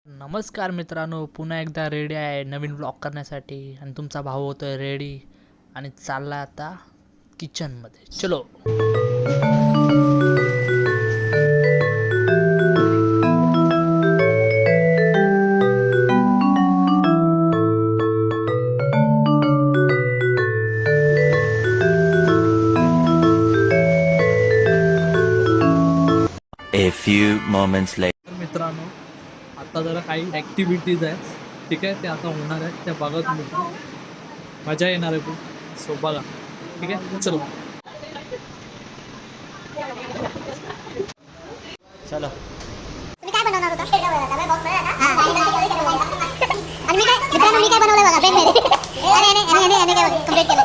नमस्कार मित्रांनो, पुन्हा एकदा रेडी आहे नवीन ब्लॉग करण्यासाठी आणि तुमचा भाऊ होतोय रेडी आणि चालला आता किचनमध्ये. चलो. A few moments later. मित्रांनो, आता जरा काही ॲक्टिव्हिटीज आहेत, ठीक आहे, ते आता होणार आहेत, त्या बघा तुम्ही, मजा येणार आहे खूप. सो बघा, ठीक आहे, चलो. चलो. तुम्ही काय बनवणार होता? बॉक्स मिळाला का? आणि मी काय बनवलं बघा, पेन मेरे. याने काय कंप्लीट केलं.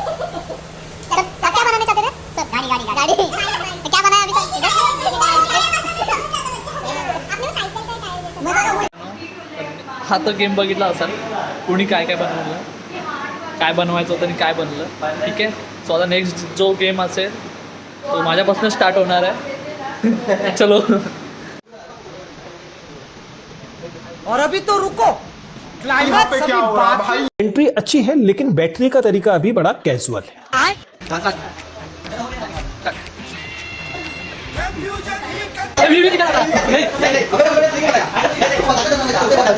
सब क्या बनाने चाहते थे? सब गाड़ी. क्या बनाया अभी तक? हा तर गेम बघितला असाल, कुणी काय काय बनवलं, काय बनवायचं होतं आणि काय बनलं, ठीक आहे. सो आता नेक्स्ट जो गेम असेल तो माझ्यापासून स्टार्ट होणार आहे. चलो. और अभी तो रुको, क्लाइमैक्स अभी बाकी। एंट्री अच्छी है लेकिन बैठने का तरीका अभी बड़ा कैजुअल है।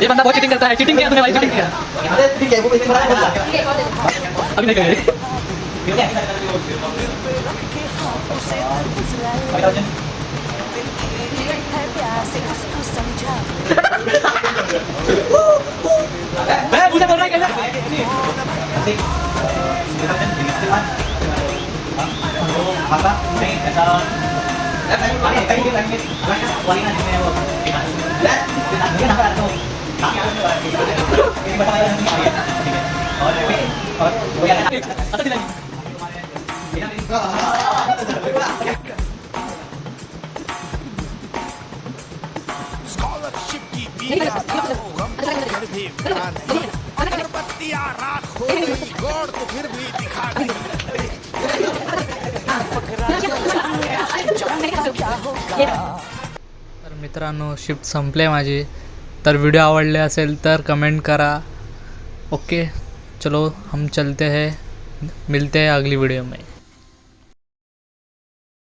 ये बंदा बहुत चीटिंग करता है. चीटिंग किया तूने भाई, चीटिंग किया. अभी नहीं करेंगे. मैं मुझे बोल रहा है कैसे? तर मित्रांनो, शिफ्ट संपले माझी. तर व्हिडिओ आवडले असेल तर कमेंट करा. ओके, चलो हम चलते हैं, मिलते हैं अगली वीडियो में.